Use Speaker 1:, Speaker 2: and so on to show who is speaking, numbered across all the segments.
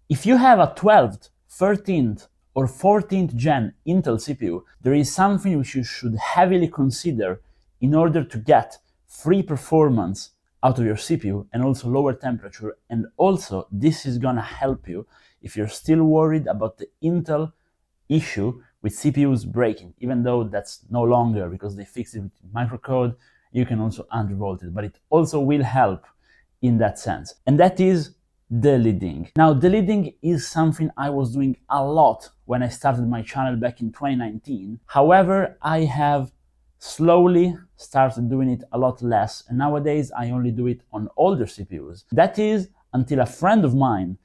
Speaker 1: If you have a 12th, 13th, or 14th gen Intel CPU, there is something which you should heavily consider in order to get free performance out of your CPU and also lower temperature. And also, this is gonna help you if you're still worried about the Intel issue with CPUs breaking, even though that's no longer because they fixed it with microcode. You can also undervolt it, but it also will help in that sense. And that is Delidding. Now, Delidding is something I was doing a lot when I started my channel back in 2019. However, I have slowly started doing it a lot less, and nowadays I only do it on older CPUs. That is until a friend of mine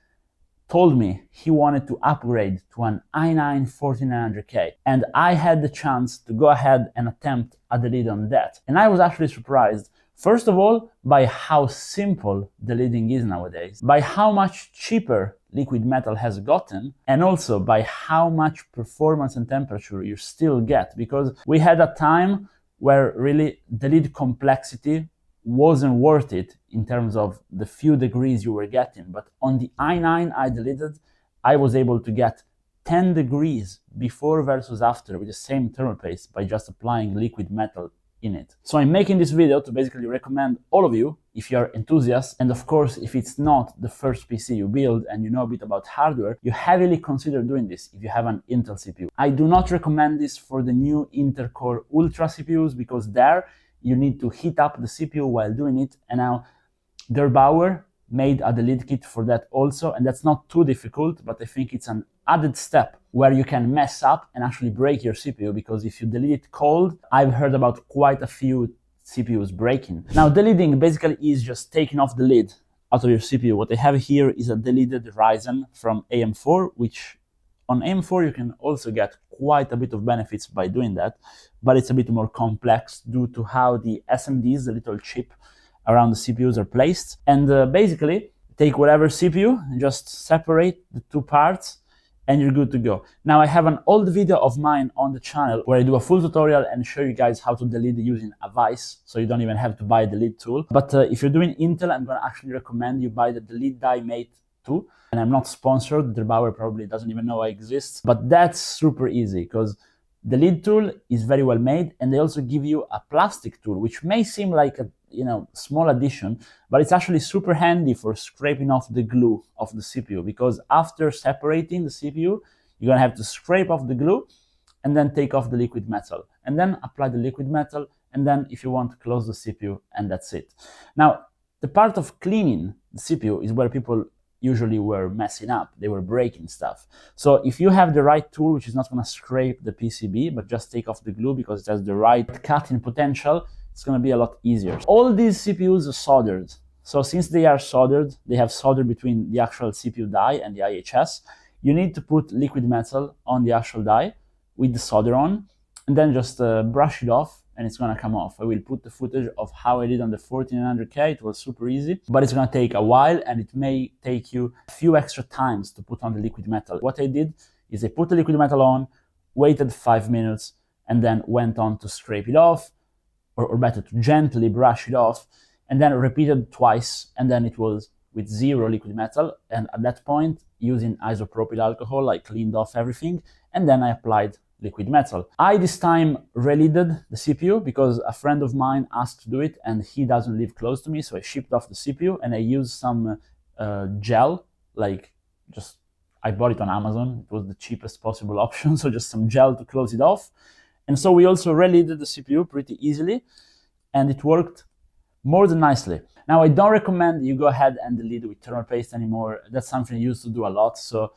Speaker 1: told me he wanted to upgrade to an i9-4900K, and I had the chance to go ahead and attempt a delid on that. And I was actually surprised, first of all, by how simple delidding is nowadays, by how much cheaper liquid metal has gotten, and also by how much performance and temperature you still get, because we had a time where really delid complexity wasn't worth it in terms of the few degrees you were getting. But on the i9 I delided, I was able to get 10 degrees before versus after with the same thermal paste by just applying liquid metal in it. So I'm making this video to basically recommend all of you, if you're enthusiasts, and of course if it's not the first PC you build and you know a bit about hardware, you heavily consider doing this if you have an Intel CPU. I do not recommend this for the new Intel Core Ultra CPUs, because there you need to heat up the CPU while doing it, and now Bauer made a delid kit for that also, and that's not too difficult, but I think it's an added step where you can mess up and actually break your CPU, because if you delid it cold, I've heard about quite a few CPUs breaking. Now, delidding basically is just taking off the lid out of your CPU. What I have here is a delided Ryzen from AM4, which on AM4 you can also get quite a bit of benefits by doing that, but it's a bit more complex due to how the SMDs, the little chip around the CPUs, are placed. And basically, take whatever CPU, just separate the two parts, and you're good to go. Now, I have an old video of mine on the channel where I do a full tutorial and show you guys how to delid using a vise, so you don't even have to buy the delid tool. But if you're doing Intel, I'm gonna actually recommend you buy the Delid Die Mate 2. And I'm not sponsored, Bauer probably doesn't even know I exist, but that's super easy because the delid tool is very well made, and they also give you a plastic tool, which may seem like a small addition, but it's actually super handy for scraping off the glue of the CPU, because after separating the CPU, you're gonna have to scrape off the glue and then take off the liquid metal, and then apply the liquid metal, and then if you want, close the CPU, and that's it. Now, the part of cleaning the CPU is where people usually were messing up, they were breaking stuff. So if you have the right tool, which is not gonna scrape the PCB, but just take off the glue because it has the right cutting potential, it's gonna be a lot easier. All these CPUs are soldered. So since they are soldered, they have solder between the actual CPU die and the IHS, you need to put liquid metal on the actual die with the solder on, and then just brush it off, and it's gonna come off. I will put the footage of how I did on the 1400K. It was super easy, but it's gonna take a while, and it may take you a few extra times to put on the liquid metal. What I did is I put the liquid metal on, waited 5 minutes, and then went on to scrape it off, or better, to gently brush it off, and then repeated twice, and then it was with zero liquid metal. And at that point, using isopropyl alcohol, I cleaned off everything, and then I applied liquid metal. I this time relidded the CPU because a friend of mine asked to do it, and he doesn't live close to me, so I shipped off the CPU, and I used some gel, I bought it on Amazon. It was the cheapest possible option, so just some gel to close it off. And so we also relidded the CPU pretty easily, and it worked more than nicely. Now, I don't recommend you go ahead and delid with thermal paste anymore. That's something I used to do a lot. So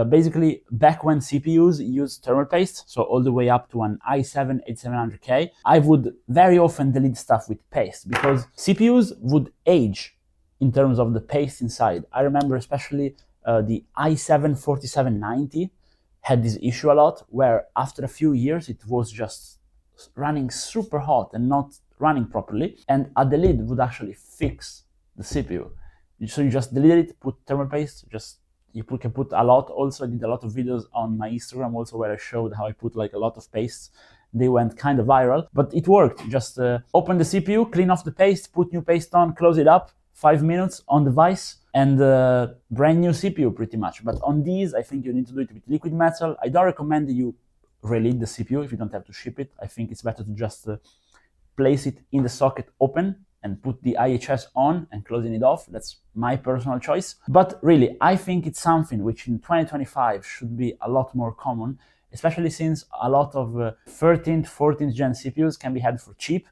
Speaker 1: basically, back when CPUs used thermal paste, so all the way up to an i7-8700K, I would very often delid stuff with paste because CPUs would age in terms of the paste inside. I remember especially the i7-4790 had this issue a lot, where after a few years it was just running super hot and not running properly, and a delid would actually fix the CPU. So you just delete it, put thermal paste, can put a lot. Also, I did a lot of videos on my Instagram also where I showed how I put like a lot of pastes. They went kind of viral, but it worked. Just open the CPU, clean off the paste, put new paste on, close it up, 5 minutes on the vise, and brand new CPU pretty much. But on these, I think you need to do it with liquid metal. I don't recommend that you relid the CPU if you don't have to ship it. I think it's better to just place it in the socket open and put the IHS on and closing it off. That's my personal choice. But really, I think it's something which in 2025 should be a lot more common, especially since a lot of 13th, 14th gen CPUs can be had for cheap.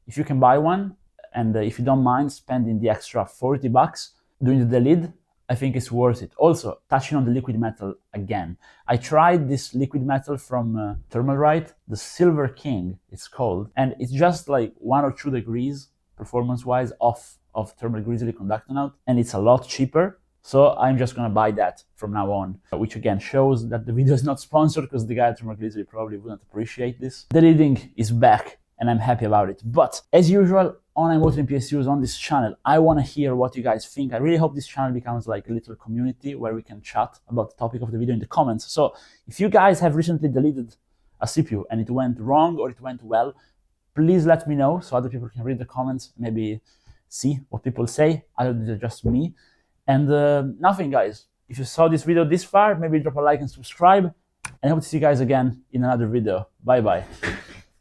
Speaker 1: If you can buy one, and if you don't mind spending the extra $40 doing the delid, I think it's worth it. Also, touching on the liquid metal again, I tried this liquid metal from Thermalright, the Silver King it's called, and it's just like 1 or 2 degrees performance-wise off of Thermal Grizzly conductor node, and it's a lot cheaper. So I'm just gonna buy that from now on, which again shows that the video is not sponsored because the guy at Thermal Grizzly probably wouldn't appreciate this. Delidding is back and I'm happy about it. But as usual, on ImWateringPSUs on this channel, I want to hear what you guys think. I really hope this channel becomes like a little community where we can chat about the topic of the video in the comments. So if you guys have recently deleted a CPU and it went wrong or it went well, please let me know so other people can read the comments, maybe see what people say, other than just me. And nothing, guys. If you saw this video this far, maybe drop a like and subscribe. And I hope to see you guys again in another video. Bye-bye.